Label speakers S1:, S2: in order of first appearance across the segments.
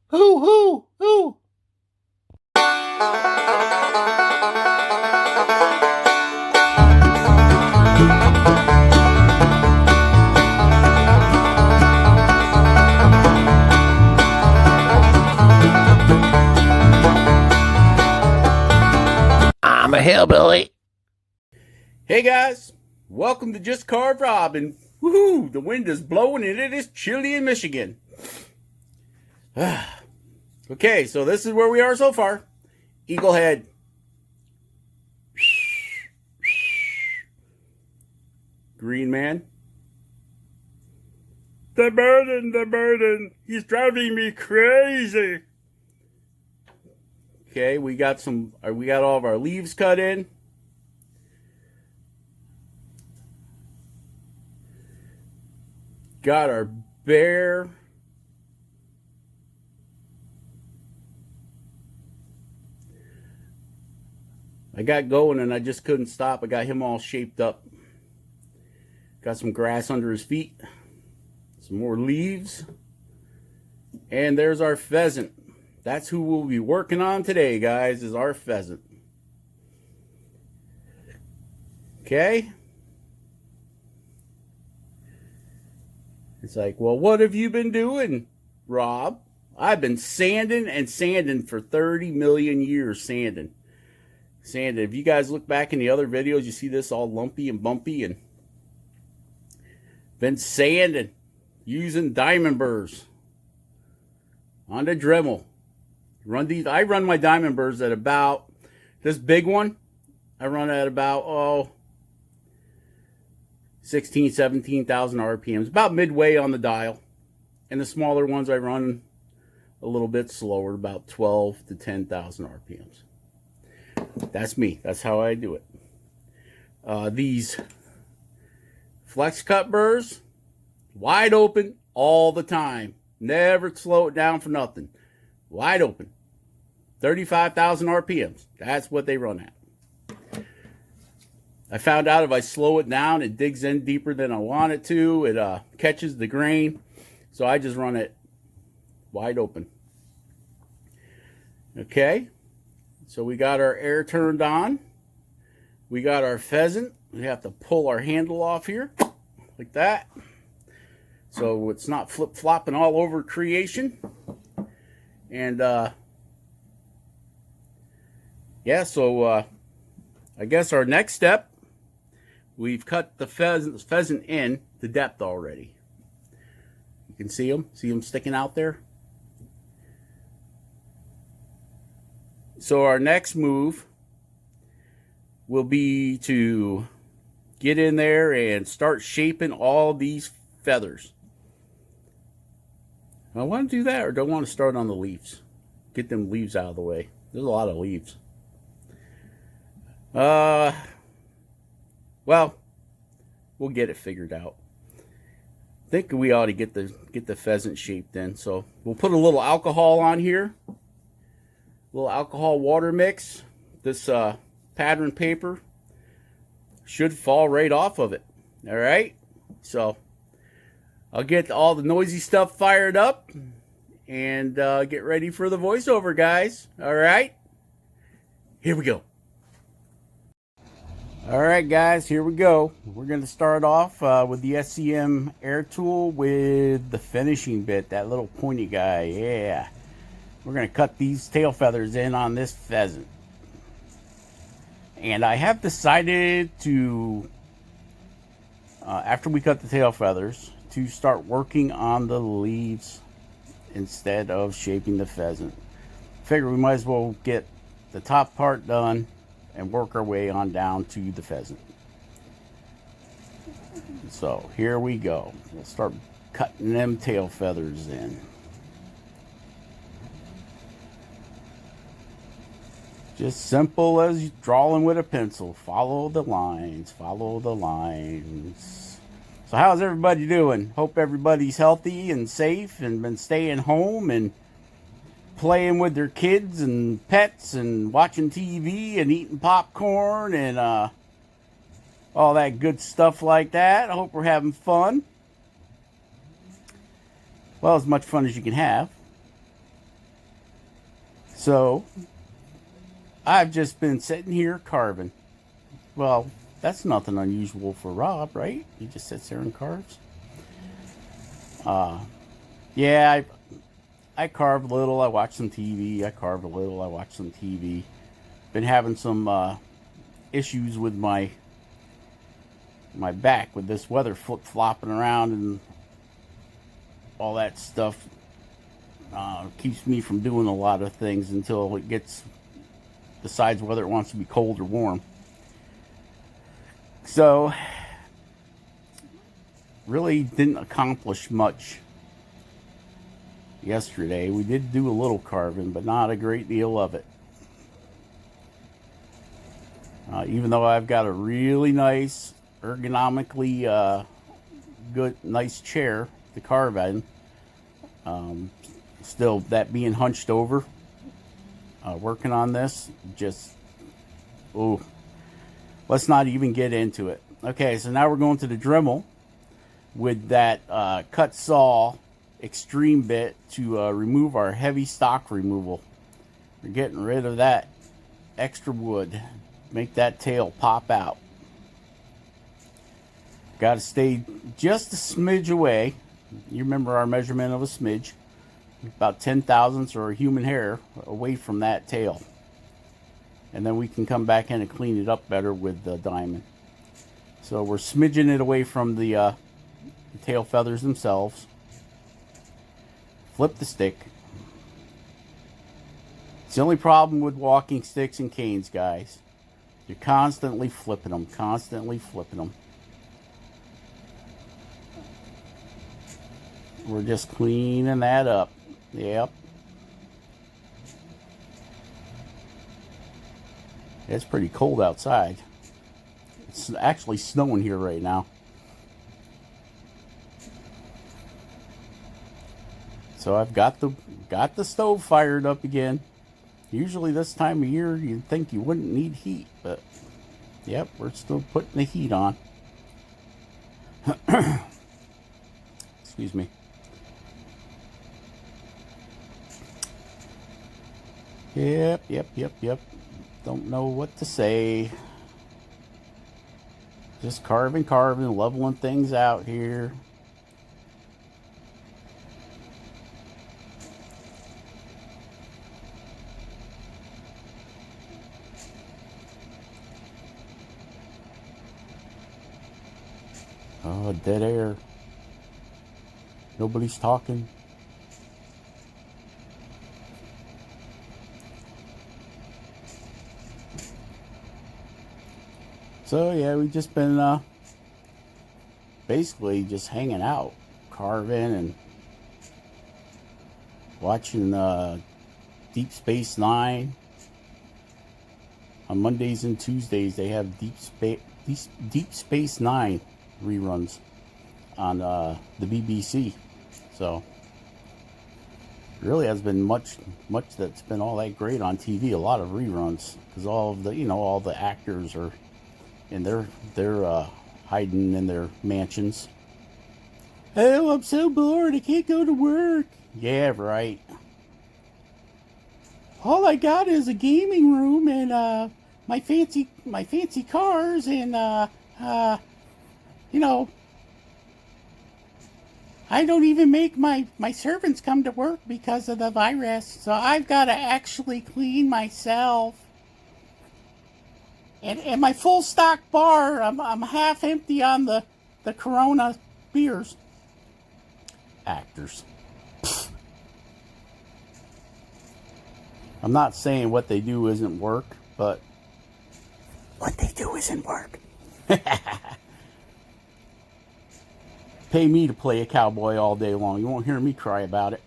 S1: Hoo, hoo, hoo. I'm a hillbilly. Hey guys, welcome to Just Carve Rob, and woohoo, the wind is blowing and it is chilly in Michigan. Okay, so this is where we are so far. Eagle head. Green man. The burden, he's driving me crazy. Okay, we got all of our leaves cut in. Got our bear. I got going and I just couldn't stop. I got him all shaped up. Got some grass under his feet. Some more leaves. And there's our pheasant. That's who we'll be working on today, guys, is our pheasant. Okay? It's like, well, what have you been doing, Rob? I've been sanding and sanding for 30 million years, sanding. If you guys look back in the other videos, you see this all lumpy and bumpy, and been sanding using diamond burrs on the dremel. I run my diamond burrs at about, this big one, I run at about 16, 17,000 RPMs, about midway on the dial. And the smaller ones I run a little bit slower, about 12 to 10,000 RPMs. That's me. That's how I do it. These flex cut burrs, wide open all the time. Never slow it down for nothing. Wide open. 35,000 RPMs. That's what they run at. I found out if I slow it down, it digs in deeper than I want it to. It catches the grain. So I just run it wide open. Okay. So we got our air turned on. We got our pheasant. We have to pull our handle off here like that, so it's not flip-flopping all over creation. And yeah, so I guess our next step, we've cut the pheasant in to depth already. You can see them sticking out there. So our next move will be to get in there and start shaping all these feathers. I want to do that, or do I want to start on the leaves? Get them leaves out of the way. There's a lot of leaves. Well, we'll get it figured out. I think we ought to get the pheasant shaped in. So we'll put a little alcohol on here. Little alcohol water mix. This pattern paper should fall right off of it. All right, so I'll get all the noisy stuff fired up and get ready for the voiceover, guys. All right, here we go. All right, guys, here we go. We're going to start off with the SCM air tool with the finishing bit, that little pointy guy. Yeah. We're going to cut these tail feathers in on this pheasant. And I have decided to, after we cut the tail feathers, to start working on the leaves instead of shaping the pheasant. Figure we might as well get the top part done and work our way on down to the pheasant. So here we go. We'll start cutting them tail feathers in. Just simple as drawing with a pencil. Follow the lines. Follow the lines. So how's everybody doing? Hope everybody's healthy and safe and been staying home and playing with their kids and pets and watching TV and eating popcorn and all that good stuff like that. I hope we're having fun. Well, as much fun as you can have. So I've just been sitting here carving. Well, that's nothing unusual for Rob, right? He just sits there and carves. Yeah, I carve a little. I watch some TV. I carve a little. I watch some TV. Been having some issues with my back with this weather flip-flopping around and all that stuff. Keeps me from doing a lot of things until it decides whether it wants to be cold or warm. So really didn't accomplish much yesterday. We did do a little carving, but not a great deal of it. Even though I've got a really nice, ergonomically nice chair to carve in, still that being hunched over, working on this, just, oh, let's not even get into it. Okay, so now we're going to the dremel with that cut saw extreme bit to remove our heavy stock removal. We're getting rid of that extra wood, make that tail pop out. Got to stay just a smidge away. You remember our measurement of a smidge, about 10 thousandths or a human hair away from that tail, and then we can come back in and clean it up better with the diamond. So we're smidging it away from the tail feathers themselves. Flip the stick. It's the only problem with walking sticks and canes, guys. You're constantly flipping them, constantly flipping them. We're just cleaning that up. Yep. It's pretty cold outside. It's actually snowing here right now. So I've got the stove fired up again. Usually this time of year you'd think you wouldn't need heat, but yep, we're still putting the heat on. Excuse me. Yep. Don't know what to say. Just carving, leveling things out here. Oh, dead air. Nobody's talking. So yeah, we've just been basically just hanging out, carving and watching Deep Space Nine. On Mondays and Tuesdays they have Deep Space Nine reruns on the BBC. So really has been much that's been all that great on TV. A lot of reruns because all of the all the actors are in they're hiding in their mansions. Oh, I'm so bored. I can't go to work. Yeah, right. All I got is a gaming room and my fancy cars and I don't even make my servants come to work because of the virus, so I've got to actually clean myself. And my full stock bar, I'm half empty on the Corona beers. Actors. I'm not saying what they do isn't work, but what they do isn't work. Pay me to play a cowboy all day long. You won't hear me cry about it.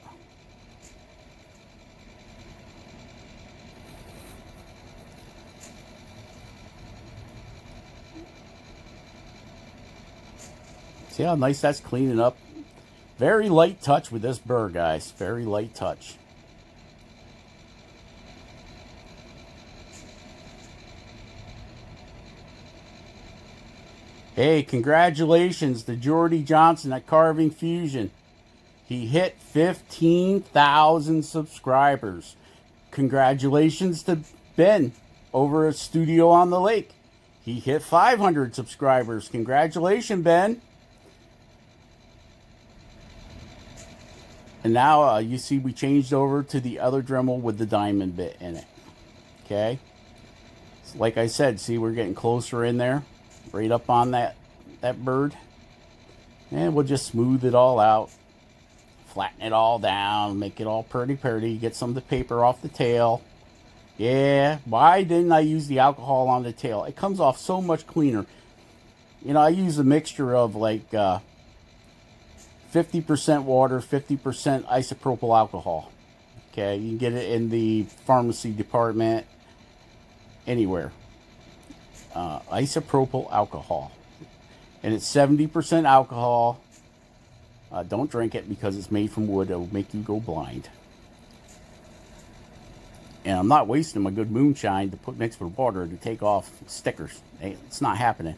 S1: See how nice that's cleaning up? Very light touch with this burr, guys. Very light touch. Hey, congratulations to Jordy Johnson at Carving Fusion. He hit 15,000 subscribers. Congratulations to Ben over at Studio on the Lake. He hit 500 subscribers. Congratulations, Ben. And now you see we changed over to the other Dremel with the diamond bit in it. Okay. So like I said, see, we're getting closer in there. Right up on that bird. And we'll just smooth it all out. Flatten it all down. Make it all pretty. Get some of the paper off the tail. Yeah, why didn't I use the alcohol on the tail? It comes off so much cleaner. You know, I use a mixture of like 50% water, 50% isopropyl alcohol. Okay, you can get it in the pharmacy department, anywhere. Isopropyl alcohol. And it's 70% alcohol. Don't drink it because it's made from wood. It'll make you go blind. And I'm not wasting my good moonshine to put mixed with water to take off stickers. It's not happening.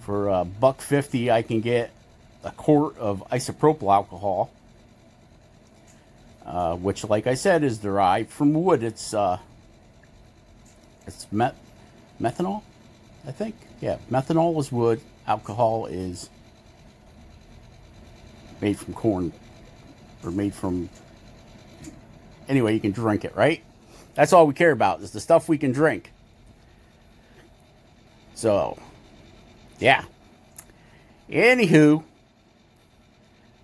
S1: For $1.50, I can get a quart of isopropyl alcohol, which, like I said, is derived from wood. It's methanol, I think. Yeah, methanol is wood. Alcohol is made from corn, or made from... Anyway, you can drink it, right? That's all we care about, is the stuff we can drink. So, yeah. Anywho,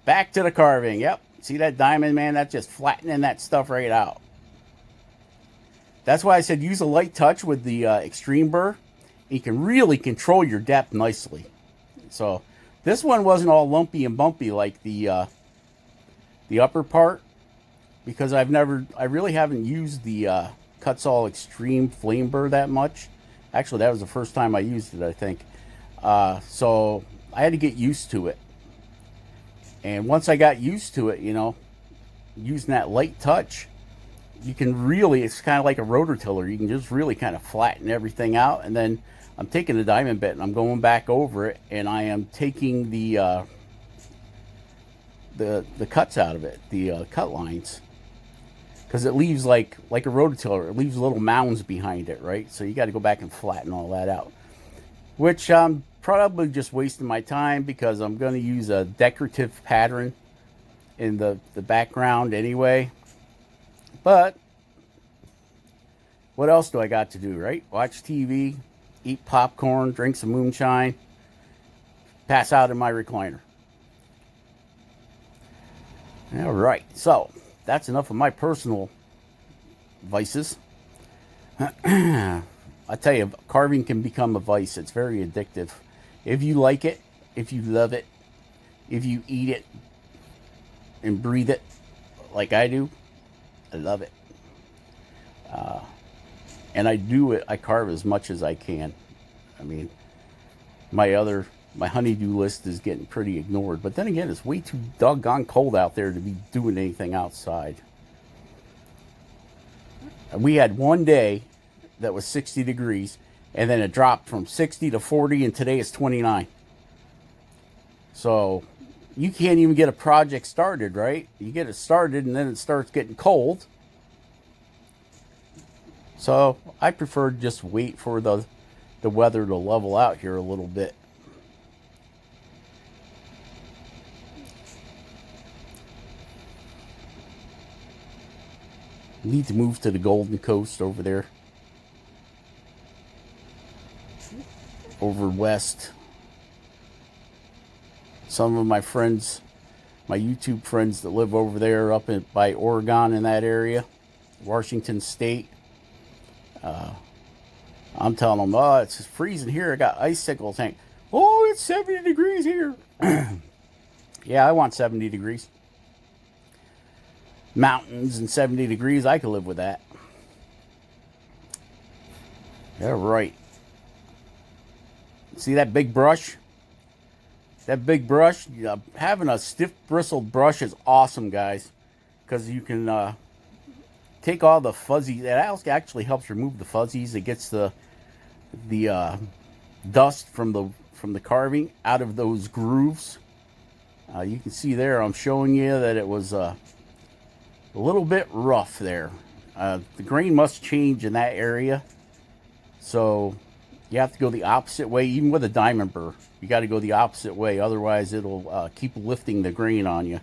S1: back to the carving. Yep. See that diamond, man? That's just flattening that stuff right out. That's why I said use a light touch with the extreme burr. You can really control your depth nicely. So, this one wasn't all lumpy and bumpy like the upper part. Because I really haven't used the Kutzall Extreme Flame Burr that much. Actually, that was the first time I used it, I think. So I had to get used to it. And once I got used to it, you know, using that light touch, you can really, it's kind of like a rototiller. You can just really kind of flatten everything out. And then I'm taking the diamond bit and I'm going back over it. And I am taking the cuts out of it, the cut lines. Because it leaves like a rototiller. It leaves little mounds behind it, right? So you got to go back and flatten all that out. Which I'm probably just wasting my time because I'm going to use a decorative pattern in the background anyway. But what else do I got to do, right? Watch TV, eat popcorn, drink some moonshine, pass out in my recliner. All right, so that's enough of my personal vices. I tell you, carving can become a vice. It's very addictive. If you like it, if you love it, if you eat it and breathe it like I do, I love it. And I do it. I carve as much as I can. I mean, my honeydew list is getting pretty ignored. But then again, it's way too doggone cold out there to be doing anything outside. We had one day that was 60 degrees, and then it dropped from 60 to 40, and today it's 29. So you can't even get a project started, right? You get it started, and then it starts getting cold. So I prefer to just wait for the weather to level out here a little bit. Need to move to the Golden Coast over there. Over west. Some of my friends, my YouTube friends that live over there up by Oregon in that area, Washington State. I'm telling them, oh, it's freezing here. I got icicle tank. Oh, it's 70 degrees here. Yeah, I want 70 degrees. Mountains and 70 degrees, I could live with that. All right. See that big brush? That big brush, having a stiff bristled brush is awesome, guys. Because you can take all the fuzzy, that actually helps remove the fuzzies. It gets the dust from the carving out of those grooves. You can see there, I'm showing you that it was a little bit rough there. The grain must change in that area. So you have to go the opposite way, even with a diamond burr. You got to go the opposite way, otherwise it'll keep lifting the grain on you.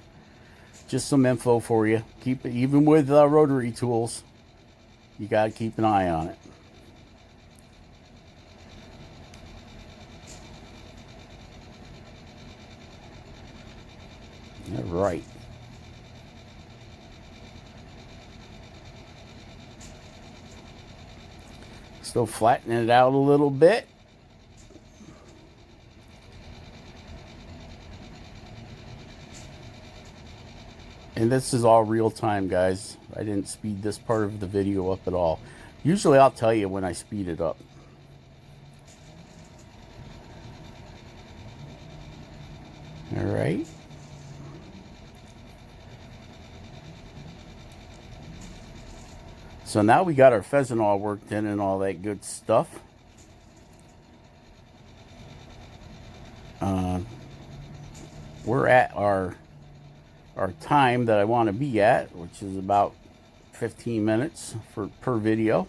S1: Just some info for you. Keep it, even with rotary tools, you got to keep an eye on it. All right. Still flattening it out a little bit. And this is all real time, guys. I didn't speed this part of the video up at all. Usually I'll tell you when I speed it up. All right. So now we got our pheasant all worked in and all that good stuff. We're at our time that I want to be at, which is about 15 minutes per video.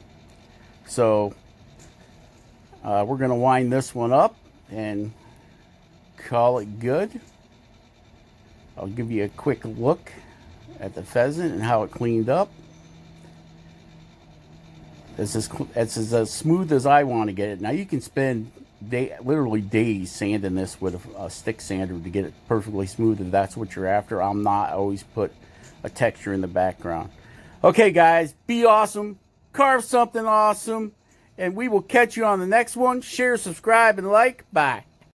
S1: So we're going to wind this one up and call it good. I'll give you a quick look at the pheasant and how it cleaned up. It's as smooth as I want to get it. Now you can spend literally days sanding this with a stick sander to get it perfectly smooth if that's what you're after. I'm not. I always put a texture in the background. Okay, guys, be awesome. Carve something awesome. And we will catch you on the next one. Share, subscribe, and like. Bye.